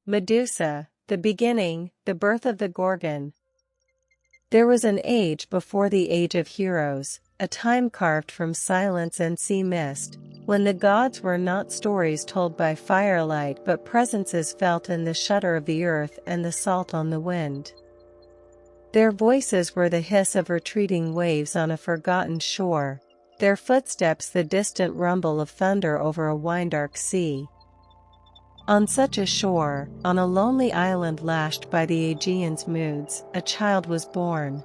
Medusa, the beginning, the birth of the Gorgon. There was an age before the age of heroes, a time carved from silence and sea mist, when the gods were not stories told by firelight but presences felt in the shudder of the earth and the salt on the wind. Their voices were the hiss of retreating waves on a forgotten shore, their footsteps the distant rumble of thunder over a wine-dark sea. On such a shore, on a lonely island lashed by the Aegean's moods, a child was born.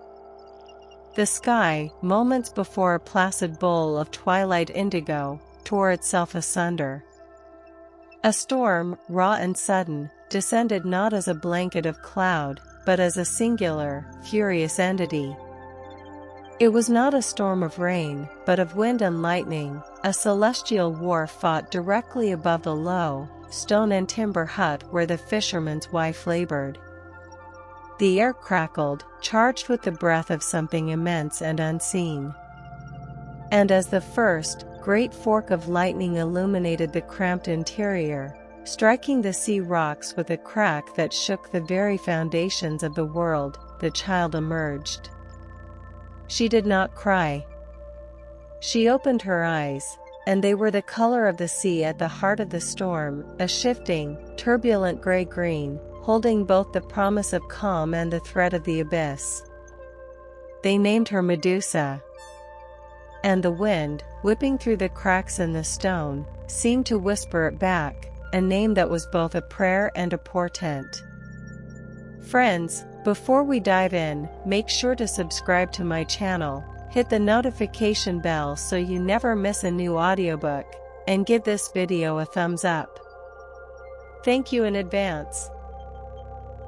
The sky, moments before a placid bowl of twilight indigo, tore itself asunder. A storm, raw and sudden, descended not as a blanket of cloud, but as a singular, furious entity. It was not a storm of rain, but of wind and lightning, a celestial war fought directly above the low, stone and timber hut where the fisherman's wife labored. The air crackled, charged with the breath of something immense and unseen. And as the first, great fork of lightning illuminated the cramped interior, striking the sea rocks with a crack that shook the very foundations of the world, the child emerged. She did not cry. She opened her eyes, and they were the color of the sea at the heart of the storm, a shifting, turbulent gray-green, holding both the promise of calm and the threat of the abyss. They named her Medusa. And the wind, whipping through the cracks in the stone, seemed to whisper it back, a name that was both a prayer and a portent. Friends, before we dive in, make sure to subscribe to my channel, hit the notification bell so you never miss a new audiobook, and give this video a thumbs up. Thank you in advance.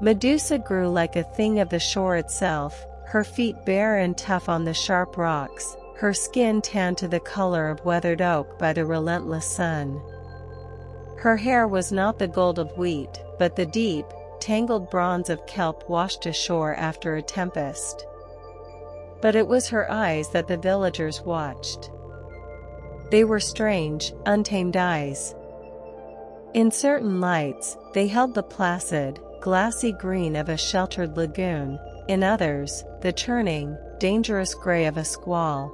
Medusa grew like a thing of the shore itself, her feet bare and tough on the sharp rocks, her skin tanned to the color of weathered oak by the relentless sun. Her hair was not the gold of wheat, but the deep, tangled bronze of kelp washed ashore after a tempest. But it was her eyes that the villagers watched. They were strange, untamed eyes. In certain lights, they held the placid, glassy green of a sheltered lagoon, in others, the churning, dangerous gray of a squall.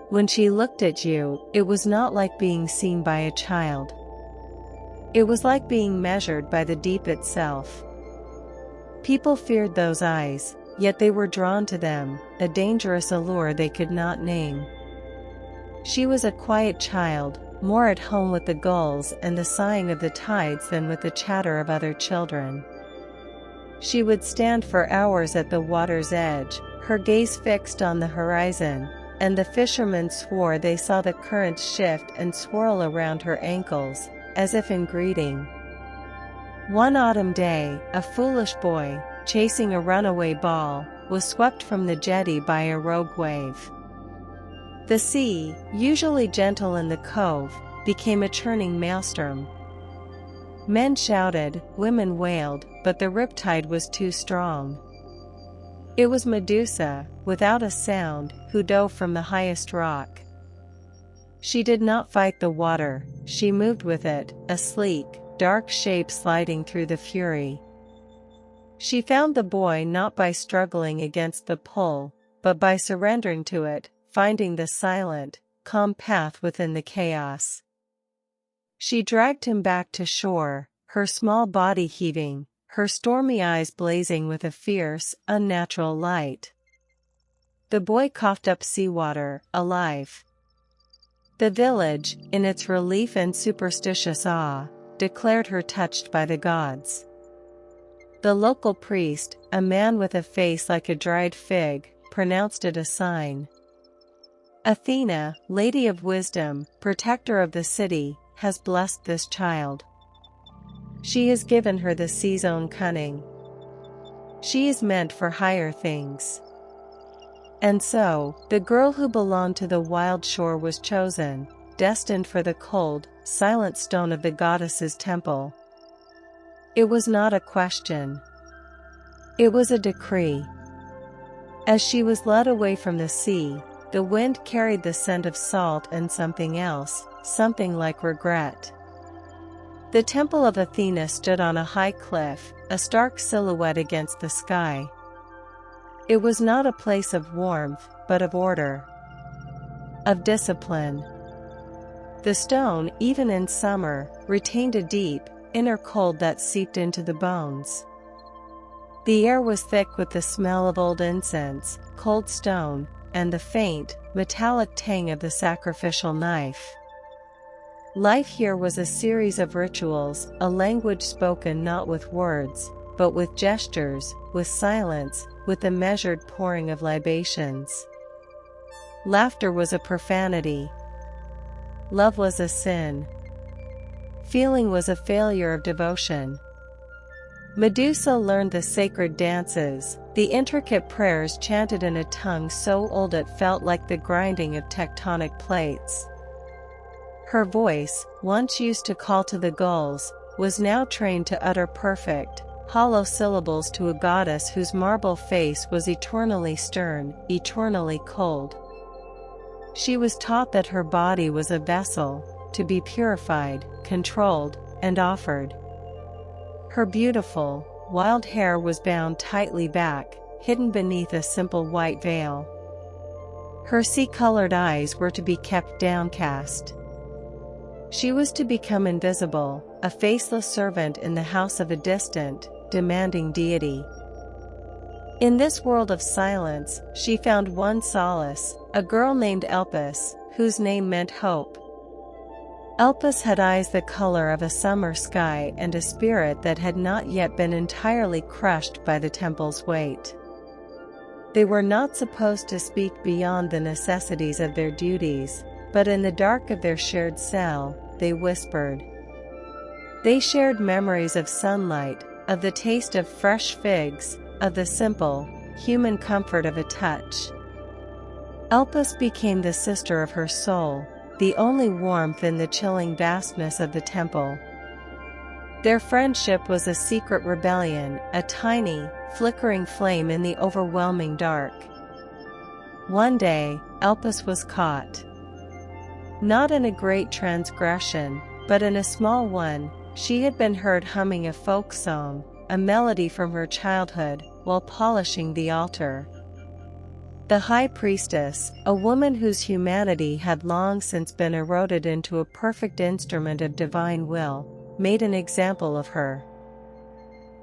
When she looked at you, it was not like being seen by a child. It was like being measured by the deep itself. People feared those eyes, yet they were drawn to them, a dangerous allure they could not name. She was a quiet child, more at home with the gulls and the sighing of the tides than with the chatter of other children. She would stand for hours at the water's edge, her gaze fixed on the horizon, and the fishermen swore they saw the currents shift and swirl around her ankles, as if in greeting. One autumn day, a foolish boy, chasing a runaway ball, was swept from the jetty by a rogue wave. The sea, usually gentle in the cove, became a churning maelstrom. Men shouted, women wailed, but the riptide was too strong. It was Medusa, without a sound, who dove from the highest rock. She did not fight the water, she moved with it, a sleek, dark shape sliding through the fury. She found the boy not by struggling against the pull, but by surrendering to it, finding the silent, calm path within the chaos. She dragged him back to shore, her small body heaving, her stormy eyes blazing with a fierce, unnatural light. The boy coughed up seawater, alive. The village, in its relief and superstitious awe, declared her touched by the gods. The local priest, a man with a face like a dried fig, pronounced it a sign. Athena, Lady of Wisdom, protector of the city, has blessed this child. She has given her the sea's own cunning. She is meant for higher things. And so, the girl who belonged to the wild shore was chosen, destined for the cold, silent stone of the goddess's temple. It was not a question. It was a decree. As she was led away from the sea, the wind carried the scent of salt and something else, something like regret. The temple of Athena stood on a high cliff, a stark silhouette against the sky. It was not a place of warmth, but of order, of discipline. The stone, even in summer, retained a deep, inner cold that seeped into the bones. The air was thick with the smell of old incense, cold stone, and the faint, metallic tang of the sacrificial knife. Life here was a series of rituals, a language spoken not with words, but with gestures, with silence, with the measured pouring of libations. Laughter was a profanity. Love was a sin. Feeling was a failure of devotion. Medusa learned the sacred dances, the intricate prayers chanted in a tongue so old it felt like the grinding of tectonic plates. Her voice, once used to call to the gulls, was now trained to utter perfect, hollow syllables to a goddess whose marble face was eternally stern, eternally cold. She was taught that her body was a vessel, to be purified, controlled, and offered. Her beautiful, wild hair was bound tightly back, hidden beneath a simple white veil. Her sea-colored eyes were to be kept downcast. She was to become invisible, a faceless servant in the house of a distant, demanding deity. In this world of silence, she found one solace, a girl named Elpis, whose name meant hope. Elpis had eyes the color of a summer sky and a spirit that had not yet been entirely crushed by the temple's weight. They were not supposed to speak beyond the necessities of their duties, but in the dark of their shared cell, they whispered. They shared memories of sunlight, of the taste of fresh figs, of the simple, human comfort of a touch. Elpis became the sister of her soul, the only warmth in the chilling vastness of the temple. Their friendship was a secret rebellion, a tiny, flickering flame in the overwhelming dark. One day, Elpis was caught. Not in a great transgression, but in a small one. She had been heard humming a folk song, a melody from her childhood, while polishing the altar. The high priestess, a woman whose humanity had long since been eroded into a perfect instrument of divine will, made an example of her.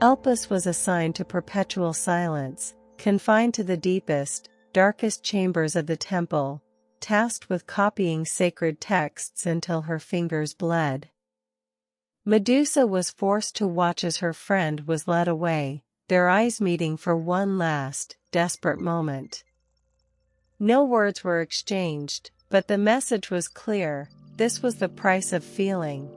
Elpis was assigned to perpetual silence, confined to the deepest, darkest chambers of the temple, tasked with copying sacred texts until her fingers bled. Medusa was forced to watch as her friend was led away, their eyes meeting for one last, desperate moment. No words were exchanged, but the message was clear: this was the price of feeling.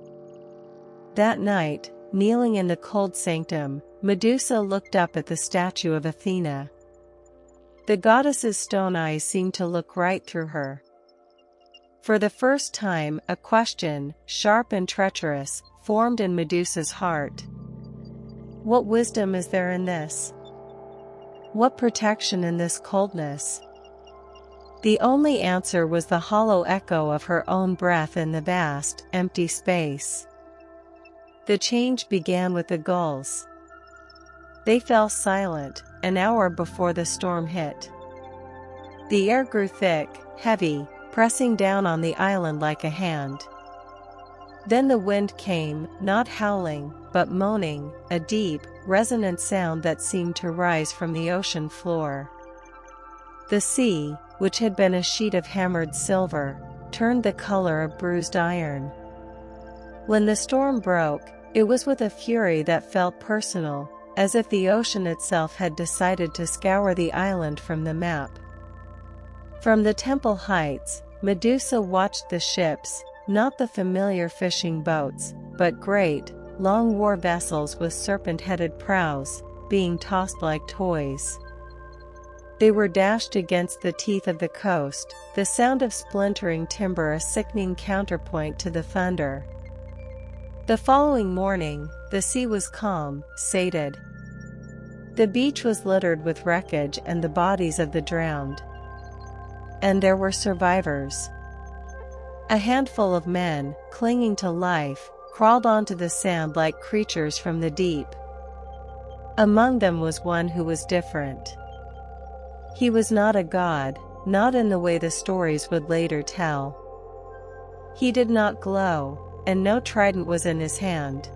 That night, kneeling in the cold sanctum, Medusa looked up at the statue of Athena. The goddess's stone eyes seemed to look right through her. For the first time, a question, sharp and treacherous, formed in Medusa's heart. What wisdom is there in this? What protection in this coldness? The only answer was the hollow echo of her own breath in the vast, empty space. The change began with the gulls. They fell silent, an hour before the storm hit. The air grew thick, heavy, pressing down on the island like a hand. Then the wind came, not howling, but moaning, a deep, resonant sound that seemed to rise from the ocean floor. The sea, which had been a sheet of hammered silver, turned the color of bruised iron. When the storm broke, it was with a fury that felt personal, as if the ocean itself had decided to scour the island from the map. From the temple heights, Medusa watched the ships, not the familiar fishing boats, but great, long war vessels with serpent-headed prows, being tossed like toys. They were dashed against the teeth of the coast, the sound of splintering timber a sickening counterpoint to the thunder. The following morning, the sea was calm, sated. The beach was littered with wreckage and the bodies of the drowned. And there were survivors. A handful of men, clinging to life, crawled onto the sand like creatures from the deep. Among them was one who was different. He was not a god, not in the way the stories would later tell. He did not glow, and no trident was in his hand.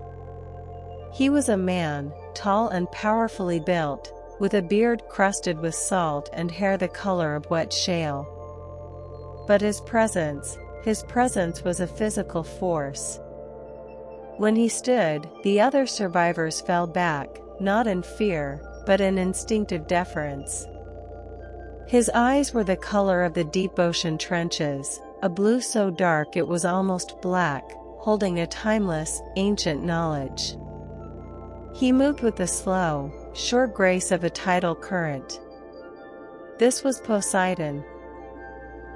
He was a man, tall and powerfully built, with a beard crusted with salt and hair the color of wet shale. But his presence was a physical force. When he stood, the other survivors fell back, not in fear, but in instinctive deference. His eyes were the color of the deep ocean trenches, a blue so dark it was almost black, holding a timeless, ancient knowledge. He moved with the slow, sure grace of a tidal current. This was Poseidon.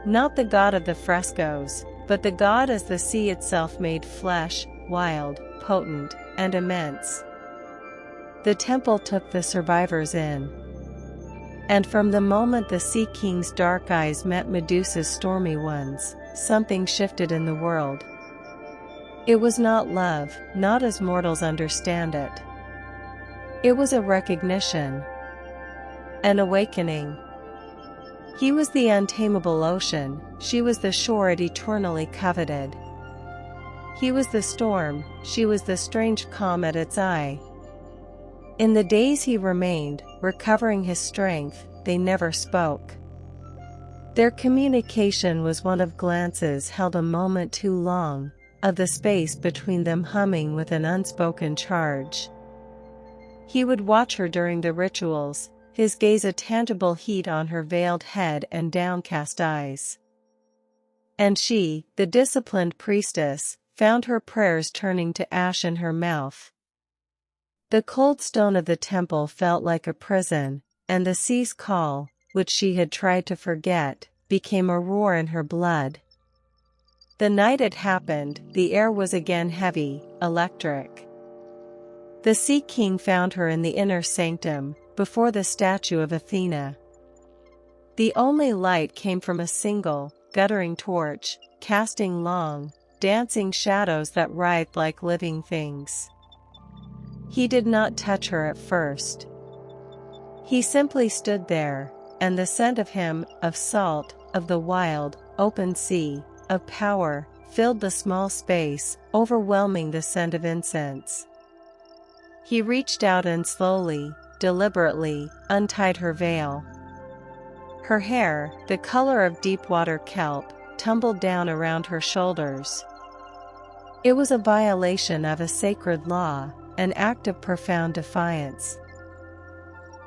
Not the god of the frescoes, but the god as the sea itself made flesh, wild, potent, and immense. The temple took the survivors in. And from the moment the Sea King's dark eyes met Medusa's stormy ones, something shifted in the world. It was not love, not as mortals understand it. It was a recognition, an awakening. He was the untamable ocean, she was the shore it eternally coveted. He was the storm, she was the strange calm at its eye. In the days he remained, recovering his strength, they never spoke. Their communication was one of glances held a moment too long, of the space between them humming with an unspoken charge. He would watch her during the rituals, his gaze a tangible heat on her veiled head and downcast eyes. And she, the disciplined priestess, found her prayers turning to ash in her mouth. The cold stone of the temple felt like a prison, and the sea's call, which she had tried to forget, became a roar in her blood. The night it happened, the air was again heavy, electric. The Sea King found her in the inner sanctum, before the statue of Athena. The only light came from a single, guttering torch, casting long, dancing shadows that writhed like living things. He did not touch her at first. He simply stood there, and the scent of him, of salt, of the wild, open sea, of power, filled the small space, overwhelming the scent of incense. He reached out and slowly, deliberately, untied her veil. Her hair, the color of deep-water kelp, tumbled down around her shoulders. It was a violation of a sacred law, an act of profound defiance.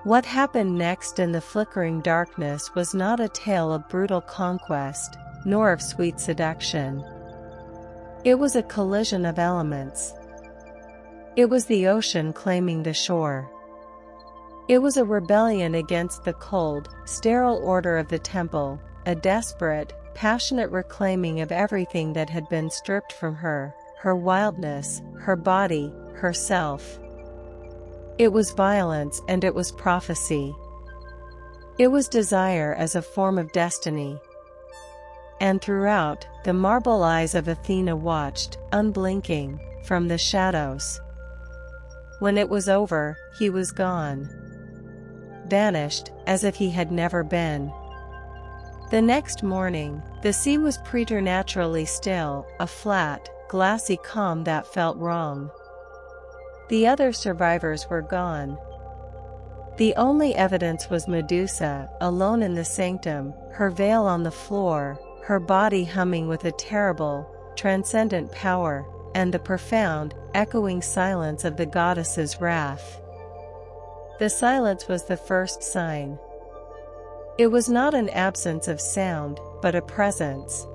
What happened next in the flickering darkness was not a tale of brutal conquest, nor of sweet seduction. It was a collision of elements. It was the ocean claiming the shore. It was a rebellion against the cold, sterile order of the temple, a desperate, passionate reclaiming of everything that had been stripped from her, her wildness, her body, herself. It was violence and it was prophecy. It was desire as a form of destiny. And throughout, the marble eyes of Athena watched, unblinking, from the shadows. When it was over, he was gone. Vanished, as if he had never been. The next morning, the sea was preternaturally still, a flat, glassy calm that felt wrong. The other survivors were gone. The only evidence was Medusa, alone in the sanctum, her veil on the floor, her body humming with a terrible, transcendent power, and the profound, echoing silence of the goddess's wrath. The silence was the first sign. It was not an absence of sound, but a presence.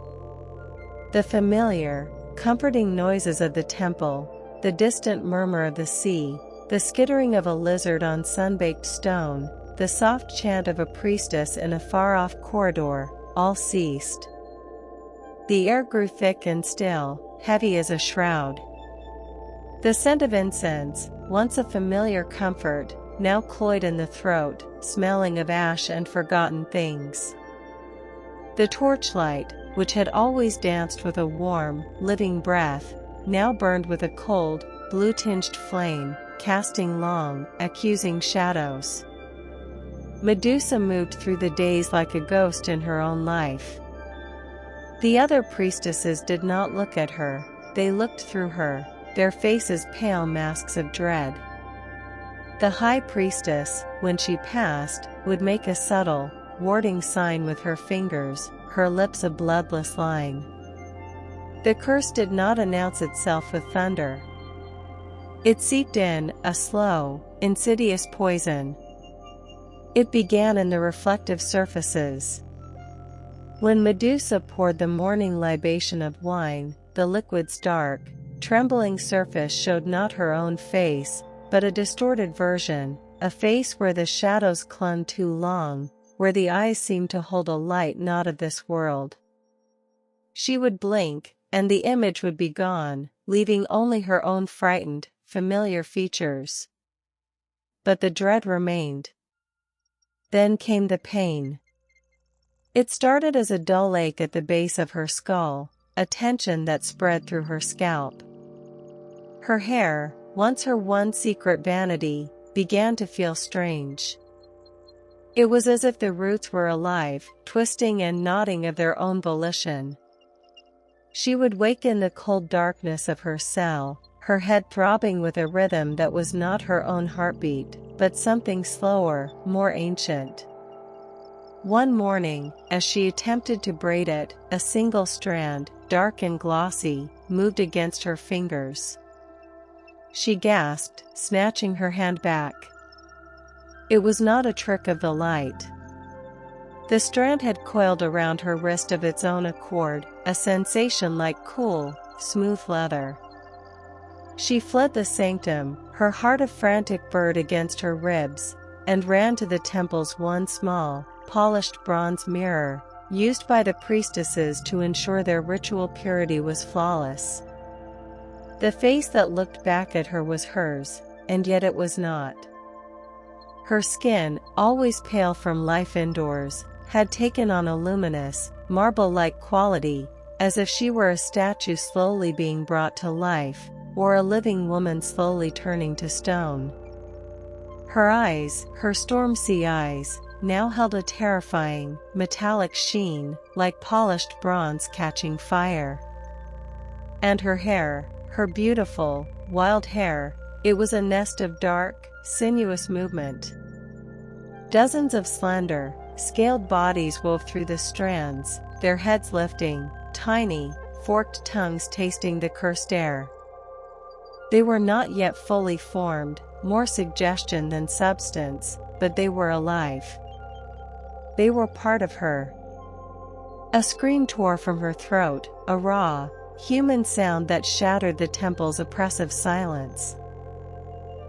The familiar, comforting noises of the temple, the distant murmur of the sea, the skittering of a lizard on sun-baked stone, the soft chant of a priestess in a far-off corridor, all ceased. The air grew thick and still, heavy as a shroud. The scent of incense, once a familiar comfort, now cloyed in the throat, smelling of ash and forgotten things. The torchlight, which had always danced with a warm, living breath, now burned with a cold, blue-tinged flame, casting long, accusing shadows. Medusa moved through the days like a ghost in her own life. The other priestesses did not look at her, they looked through her, their faces pale masks of dread. The high priestess, when she passed, would make a subtle, warding sign with her fingers, her lips a bloodless line. The curse did not announce itself with thunder. It seeped in, a slow, insidious poison. It began in the reflective surfaces. When Medusa poured the morning libation of wine, the liquid's dark, trembling surface showed not her own face, but a distorted version, a face where the shadows clung too long, where the eyes seemed to hold a light not of this world. She would blink, and the image would be gone, leaving only her own frightened, familiar features. But the dread remained. Then came the pain. It started as a dull ache at the base of her skull, a tension that spread through her scalp. Her hair, once her one secret vanity, began to feel strange. It was as if the roots were alive, twisting and knotting of their own volition. She would wake in the cold darkness of her cell, her head throbbing with a rhythm that was not her own heartbeat, but something slower, more ancient. One morning, as she attempted to braid it, a single strand, dark and glossy, moved against her fingers. She gasped, snatching her hand back. It was not a trick of the light. The strand had coiled around her wrist of its own accord, a sensation like cool, smooth leather. She fled the sanctum, her heart a frantic bird against her ribs, and ran to the temple's one small, polished bronze mirror, used by the priestesses to ensure their ritual purity was flawless. The face that looked back at her was hers, and yet it was not. Her skin, always pale from life indoors, had taken on a luminous, marble-like quality, as if she were a statue slowly being brought to life, or a living woman slowly turning to stone. Her eyes, her storm-sea eyes, now held a terrifying, metallic sheen, like polished bronze catching fire. And her hair, her beautiful, wild hair, it was a nest of dark, sinuous movement. Dozens of slender, scaled bodies wove through the strands, their heads lifting, tiny, forked tongues tasting the cursed air. They were not yet fully formed, more suggestion than substance, but they were alive. They were part of her. A scream tore from her throat, a raw, human sound that shattered the temple's oppressive silence.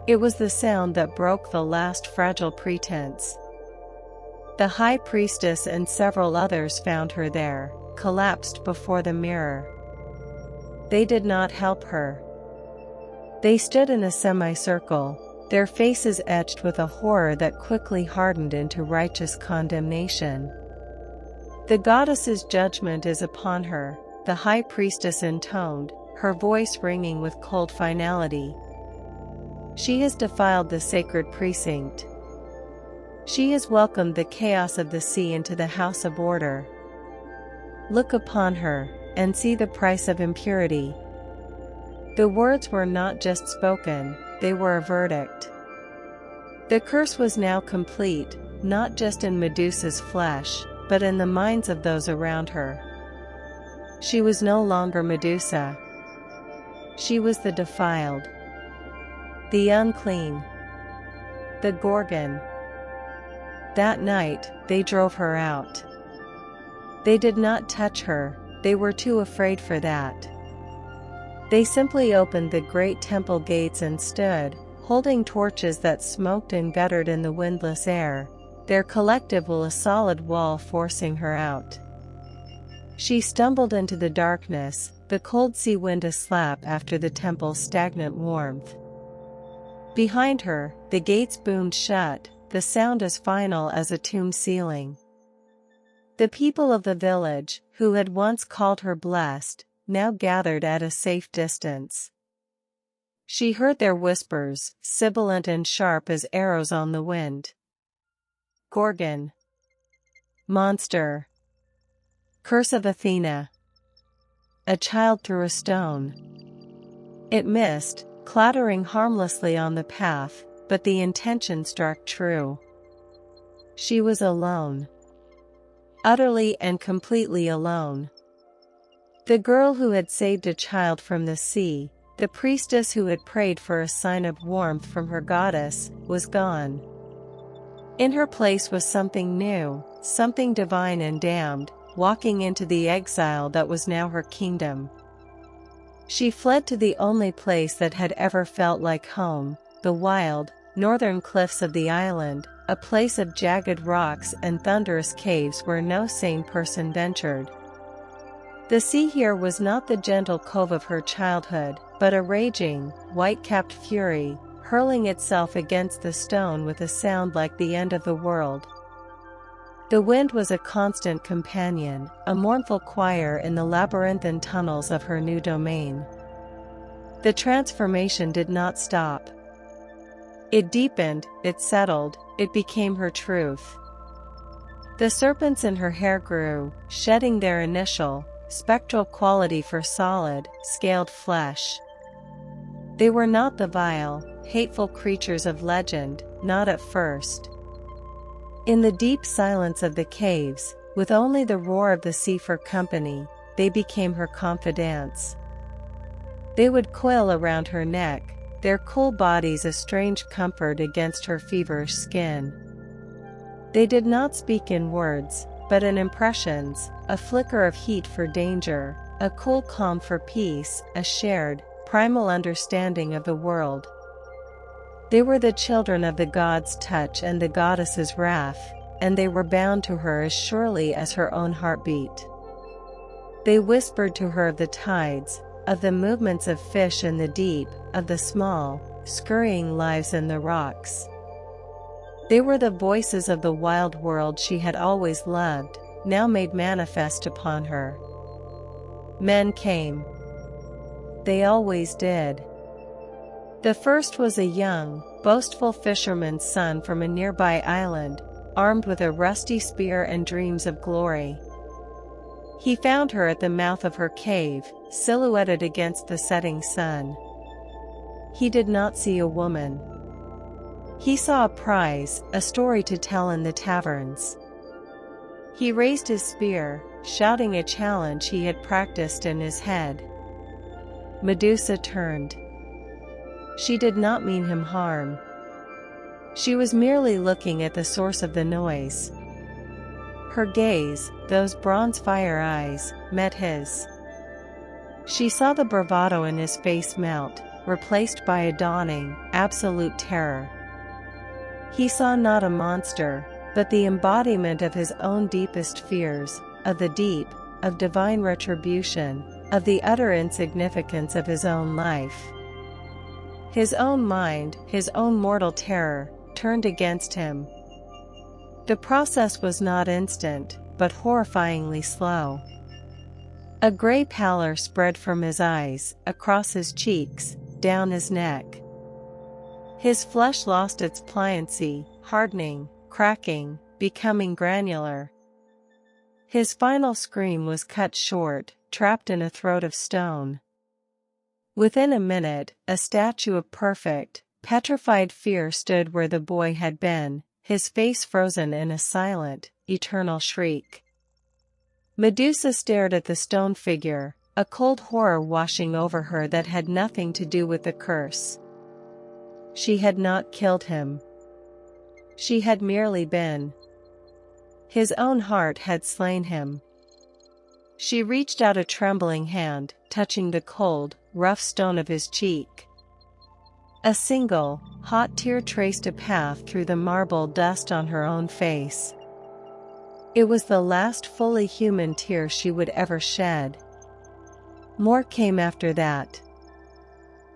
It was the sound that broke the last fragile pretense. The high priestess and several others found her there, collapsed before the mirror. They did not help her. They stood in a semicircle, their faces etched with a horror that quickly hardened into righteous condemnation. The goddess's judgment is upon her, the high priestess intoned, her voice ringing with cold finality. She has defiled the sacred precinct. She has welcomed the chaos of the sea into the house of order. Look upon her, and see the price of impurity. The words were not just spoken, they were a verdict. The curse was now complete, not just in Medusa's flesh, but in the minds of those around her. She was no longer Medusa. She was the defiled, the unclean, the Gorgon. That night, they drove her out. They did not touch her, they were too afraid for that. They simply opened the great temple gates and stood, holding torches that smoked and guttered in the windless air, their collective will a solid wall forcing her out. She stumbled into the darkness, the cold sea wind a slap after the temple's stagnant warmth. Behind her, the gates boomed shut, the sound as final as a tomb ceiling. The people of the village, who had once called her blessed, now gathered at a safe distance. She heard their whispers, sibilant and sharp as arrows on the wind. Gorgon. Monster. Curse of Athena. A child threw a stone. It missed, clattering harmlessly on the path, but the intention struck true. She was alone. Utterly and completely alone. The girl who had saved a child from the sea, the priestess who had prayed for a sign of warmth from her goddess, was gone. In her place was something new, something divine and damned, walking into the exile that was now her kingdom. She fled to the only place that had ever felt like home, the wild, northern cliffs of the island, a place of jagged rocks and thunderous caves where no sane person ventured. The sea here was not the gentle cove of her childhood, but a raging, white-capped fury, hurling itself against the stone with a sound like the end of the world. The wind was a constant companion, a mournful choir in the labyrinthine tunnels of her new domain. The transformation did not stop. It deepened, it settled, it became her truth. The serpents in her hair grew, shedding their initial, spectral quality for solid, scaled flesh. They were not the vile, hateful creatures of legend, not at first. In the deep silence of the caves, with only the roar of the sea for company, they became her confidants. They would coil around her neck, their cool bodies a strange comfort against her feverish skin. They did not speak in words, but in impressions, a flicker of heat for danger, a cool calm for peace, a shared, primal understanding of the world. They were the children of the god's touch and the goddess's wrath, and they were bound to her as surely as her own heartbeat. They whispered to her of the tides, of the movements of fish in the deep, of the small, scurrying lives in the rocks. They were the voices of the wild world she had always loved, now made manifest upon her. Men came. They always did. The first was a young, boastful fisherman's son from a nearby island, armed with a rusty spear and dreams of glory. He found her at the mouth of her cave, silhouetted against the setting sun. He did not see a woman. He saw a prize, a story to tell in the taverns. He raised his spear, shouting a challenge he had practiced in his head. Medusa turned. She did not mean him harm. She was merely looking at the source of the noise. Her gaze, those bronze fire eyes, met his. She saw the bravado in his face melt, replaced by a dawning, absolute terror. He saw not a monster, but the embodiment of his own deepest fears, of the deep, of divine retribution, of the utter insignificance of his own life. His own mind, his own mortal terror, turned against him. The process was not instant, but horrifyingly slow. A gray pallor spread from his eyes, across his cheeks, down his neck. His flesh lost its pliancy, hardening, cracking, becoming granular. His final scream was cut short, trapped in a throat of stone. Within a minute, a statue of perfect, petrified fear stood where the boy had been, his face frozen in a silent, eternal shriek. Medusa stared at the stone figure, a cold horror washing over her that had nothing to do with the curse. She had not killed him. She had merely been. His own heart had slain him. She reached out a trembling hand, touching the cold, rough stone of his cheek. A single, hot tear traced a path through the marble dust on her own face. It was the last fully human tear she would ever shed. More came after that.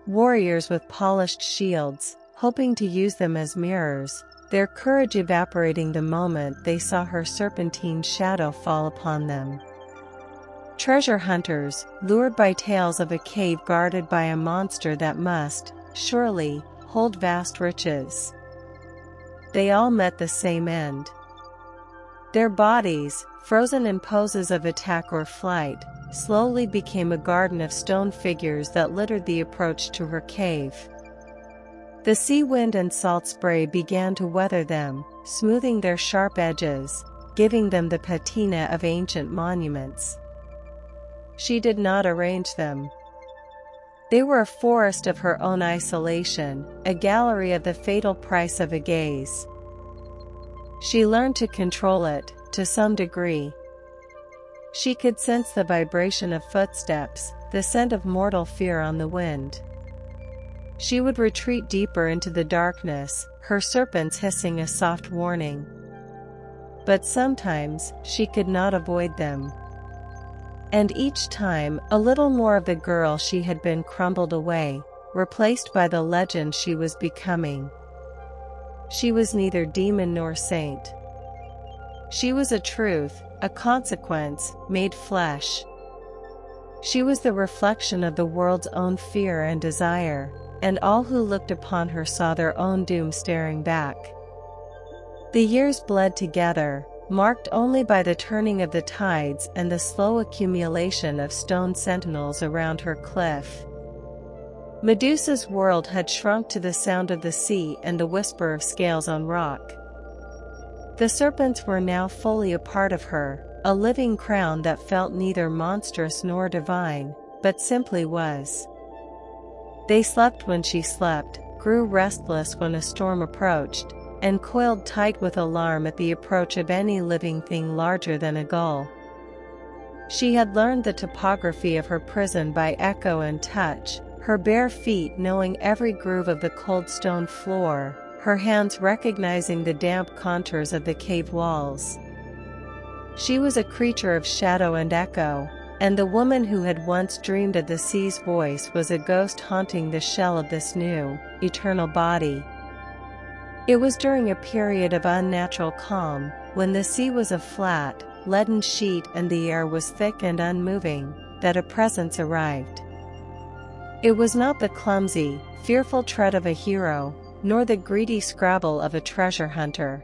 Warriors with polished shields, hoping to use them as mirrors, their courage evaporating the moment they saw her serpentine shadow fall upon them. Treasure hunters, lured by tales of a cave guarded by a monster that must, surely, hold vast riches. They all met the same end. Their bodies, frozen in poses of attack or flight, slowly became a garden of stone figures that littered the approach to her cave. The sea wind and salt spray began to weather them, smoothing their sharp edges, giving them the patina of ancient monuments. She did not arrange them. They were a forest of her own isolation, a gallery of the fatal price of a gaze. She learned to control it, to some degree. She could sense the vibration of footsteps, the scent of mortal fear on the wind. She would retreat deeper into the darkness, her serpents hissing a soft warning. But sometimes, she could not avoid them. And each time, a little more of the girl she had been crumbled away, replaced by the legend she was becoming. She was neither demon nor saint. She was a truth, a consequence, made flesh. She was the reflection of the world's own fear and desire, and all who looked upon her saw their own doom staring back. The years bled together, marked only by the turning of the tides and the slow accumulation of stone sentinels around her cliff. Medusa's world had shrunk to the sound of the sea and the whisper of scales on rock. The serpents were now fully a part of her, a living crown that felt neither monstrous nor divine, but simply was. They slept when she slept, grew restless when a storm approached, and coiled tight with alarm at the approach of any living thing larger than a gull. She had learned the topography of her prison by echo and touch, her bare feet knowing every groove of the cold stone floor, her hands recognizing the damp contours of the cave walls. She was a creature of shadow and echo, and the woman who had once dreamed of the sea's voice was a ghost haunting the shell of this new, eternal body. It was during a period of unnatural calm, when the sea was a flat, leaden sheet and the air was thick and unmoving, that a presence arrived. It was not the clumsy, fearful tread of a hero, nor the greedy scrabble of a treasure hunter.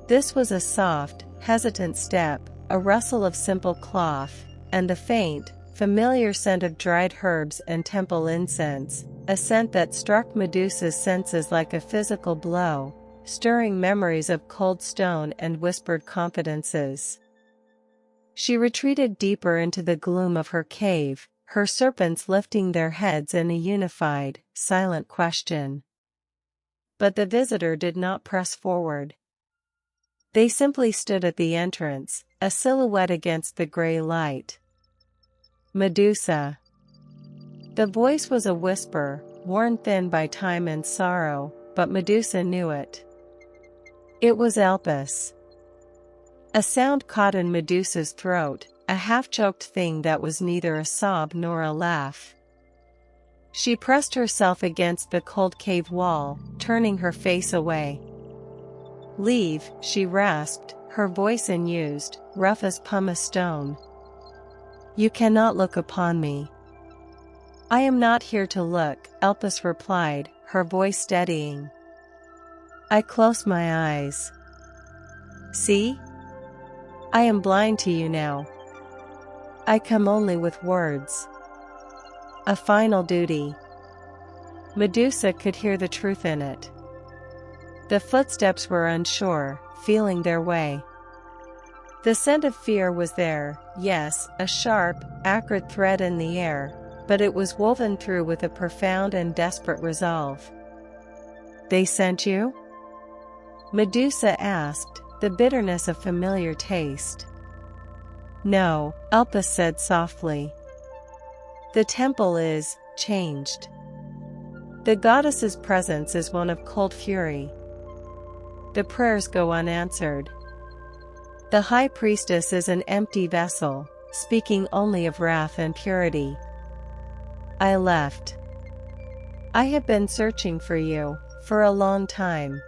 This was a soft, hesitant step, a rustle of simple cloth, and the faint, familiar scent of dried herbs and temple incense, a scent that struck Medusa's senses like a physical blow, stirring memories of cold stone and whispered confidences. She retreated deeper into the gloom of her cave, her serpents lifting their heads in a unified, silent question. But the visitor did not press forward. They simply stood at the entrance, a silhouette against the gray light. Medusa. The voice was a whisper, worn thin by time and sorrow, but Medusa knew it. It was Elpis. A sound caught in Medusa's throat, a half-choked thing that was neither a sob nor a laugh. She pressed herself against the cold cave wall, turning her face away. "Leave," she rasped, her voice unused, rough as pumice stone. "You cannot look upon me." "I am not here to look," Elpis replied, her voice steadying. "I close my eyes. See? I am blind to you now. I come only with words. A final duty." Medusa could hear the truth in it. The footsteps were unsure, feeling their way. The scent of fear was there, yes, a sharp, acrid thread in the air, but it was woven through with a profound and desperate resolve. "They sent you?" Medusa asked, the bitterness of familiar taste. "No," Elpis said softly. "The temple is changed. The goddess's presence is one of cold fury. The prayers go unanswered. The high priestess is an empty vessel, speaking only of wrath and purity. I left. I have been searching for you, for a long time."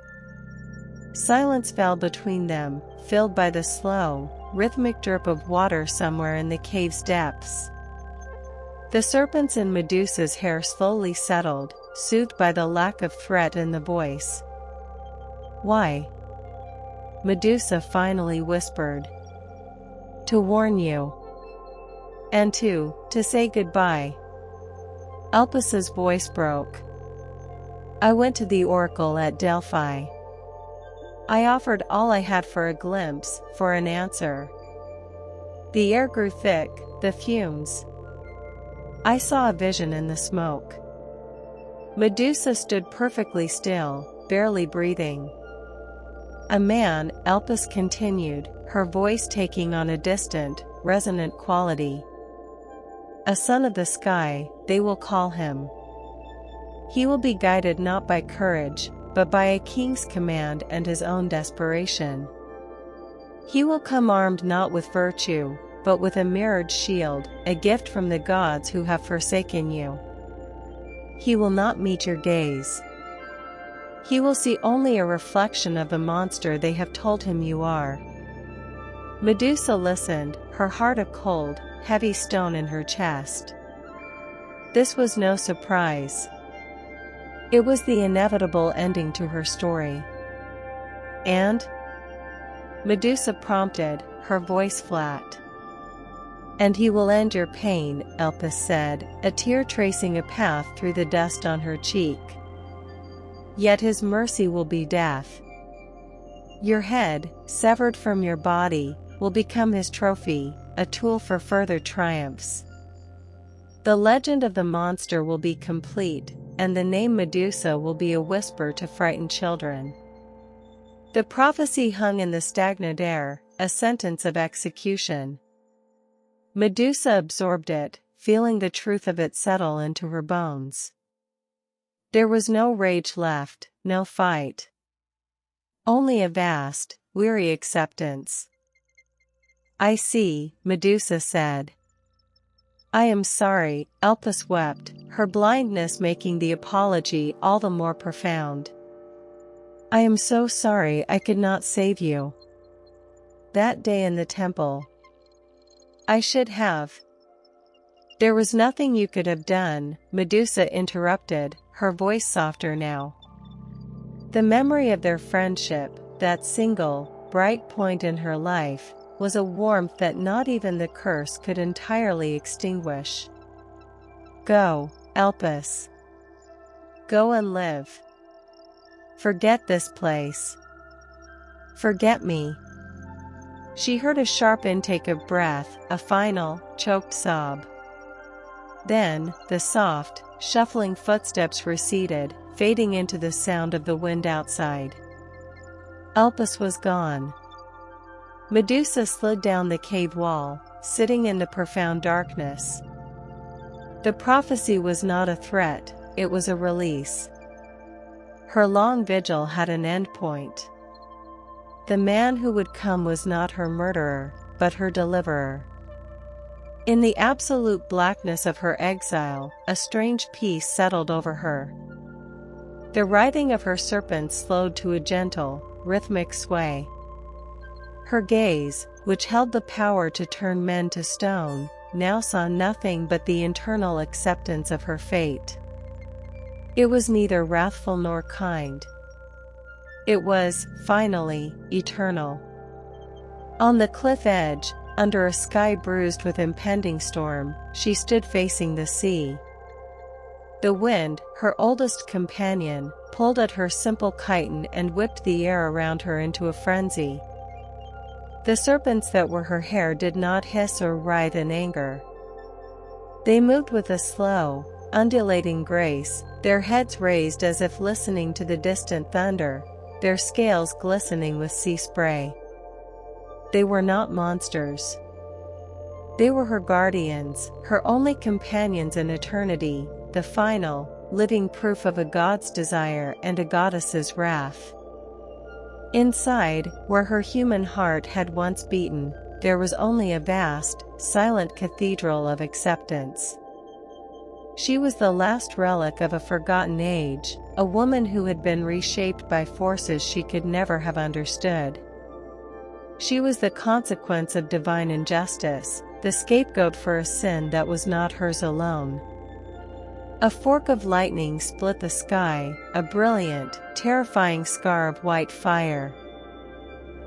Silence fell between them, filled by the slow, rhythmic drip of water somewhere in the cave's depths. The serpents in Medusa's hair slowly settled, soothed by the lack of threat in the voice. "Why?" Medusa finally whispered. "To warn you. And to say goodbye." Elpis's voice broke. "I went to the oracle at Delphi. I offered all I had for a glimpse, for an answer. The air grew thick, the fumes. I saw a vision in the smoke." Medusa stood perfectly still, barely breathing. "A man," Elpis continued, her voice taking on a distant, resonant quality. "A son of the sky, they will call him. He will be guided not by courage, but by a king's command and his own desperation. He will come armed not with virtue, but with a mirrored shield, a gift from the gods who have forsaken you. He will not meet your gaze. He will see only a reflection of the monster they have told him you are." Medusa listened, her heart a cold, heavy stone in her chest. This was no surprise. It was the inevitable ending to her story. "And?" Medusa prompted, her voice flat. "And he will end your pain," Elpis said, a tear tracing a path through the dust on her cheek. "Yet his mercy will be death. Your head, severed from your body, will become his trophy, a tool for further triumphs. The legend of the monster will be complete, and the name Medusa will be a whisper to frightened children." The prophecy hung in the stagnant air, a sentence of execution. Medusa absorbed it, feeling the truth of it settle into her bones. There was no rage left, no fight. Only a vast, weary acceptance. "I see," Medusa said. "I am sorry," Elpis wept, her blindness making the apology all the more profound. "I am so sorry I could not save you. That day in the temple. I should have." "There was nothing you could have done," Medusa interrupted, her voice softer now. The memory of their friendship, that single, bright point in her life, was a warmth that not even the curse could entirely extinguish. "Go, Elpis. Go and live. Forget this place. Forget me." She heard a sharp intake of breath, a final, choked sob. Then, the soft, shuffling footsteps receded, fading into the sound of the wind outside. Elpis was gone. Medusa slid down the cave wall, sitting in the profound darkness. The prophecy was not a threat, it was a release. Her long vigil had an end point. The man who would come was not her murderer, but her deliverer. In the absolute blackness of her exile, a strange peace settled over her. The writhing of her serpent slowed to a gentle, rhythmic sway. Her gaze, which held the power to turn men to stone, now saw nothing but the internal acceptance of her fate. It was neither wrathful nor kind. It was, finally, eternal. On the cliff edge, under a sky bruised with impending storm, she stood facing the sea. The wind, her oldest companion, pulled at her simple chiton and whipped the air around her into a frenzy. The serpents that were her hair did not hiss or writhe in anger. They moved with a slow, undulating grace, their heads raised as if listening to the distant thunder, their scales glistening with sea spray. They were not monsters. They were her guardians, her only companions in eternity, the final, living proof of a god's desire and a goddess's wrath. Inside, where her human heart had once beaten, there was only a vast, silent cathedral of acceptance. She was the last relic of a forgotten age, a woman who had been reshaped by forces she could never have understood. She was the consequence of divine injustice, the scapegoat for a sin that was not hers alone. A fork of lightning split the sky, a brilliant, terrifying scar of white fire.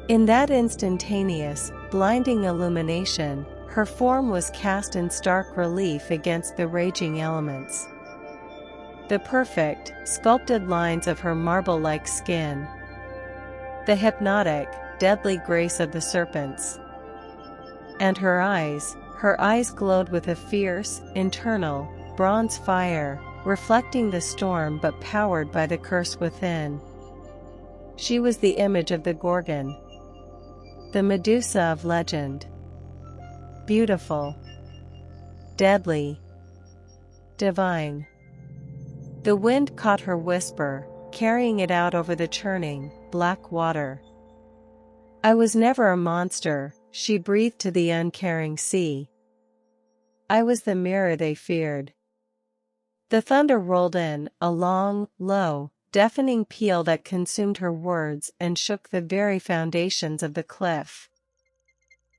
In that instantaneous, blinding illumination, her form was cast in stark relief against the raging elements. The perfect, sculpted lines of her marble-like skin. The hypnotic, deadly grace of the serpents. And her eyes glowed with a fierce, internal, bronze fire, reflecting the storm but powered by the curse within. She was the image of the Gorgon, the Medusa of legend. Beautiful, deadly, divine. The wind caught her whisper, carrying it out over the churning, black water. I was never a monster, she breathed to the uncaring sea. I was the mirror they feared. The thunder rolled in, a long, low, deafening peal that consumed her words and shook the very foundations of the cliff.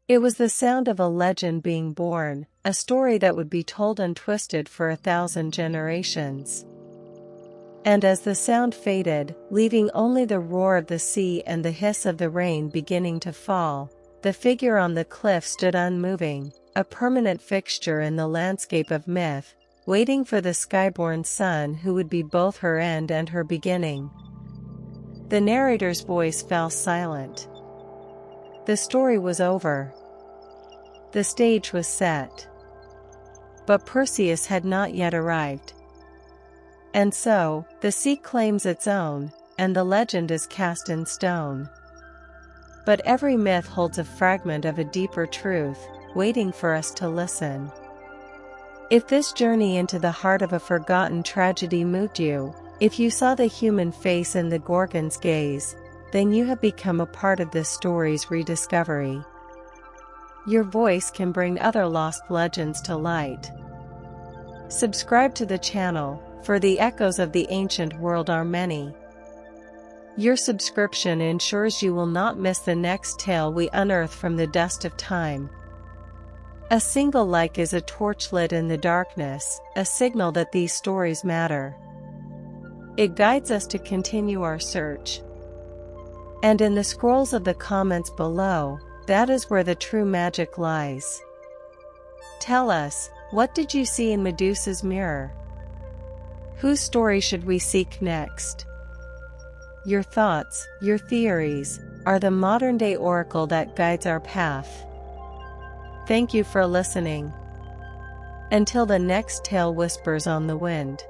It was the sound of a legend being born, a story that would be told and twisted for 1,000 generations. And as the sound faded, leaving only the roar of the sea and the hiss of the rain beginning to fall, the figure on the cliff stood unmoving, a permanent fixture in the landscape of myth, waiting for the skyborn sun who would be both her end and her beginning. The narrator's voice fell silent. The story was over. The stage was set. But Perseus had not yet arrived. And so, the sea claims its own, and the legend is cast in stone. But every myth holds a fragment of a deeper truth, waiting for us to listen. If this journey into the heart of a forgotten tragedy moved you, if you saw the human face in the Gorgon's gaze, then you have become a part of this story's rediscovery. Your voice can bring other lost legends to light. Subscribe to the channel, for the echoes of the ancient world are many. Your subscription ensures you will not miss the next tale we unearth from the dust of time. A single like is a torch lit in the darkness, a signal that these stories matter. It guides us to continue our search. And in the scrolls of the comments below, that is where the true magic lies. Tell us, what did you see in Medusa's mirror? Whose story should we seek next? Your thoughts, your theories, are the modern-day oracle that guides our path. Thank you for listening. Until the next tale whispers on the wind.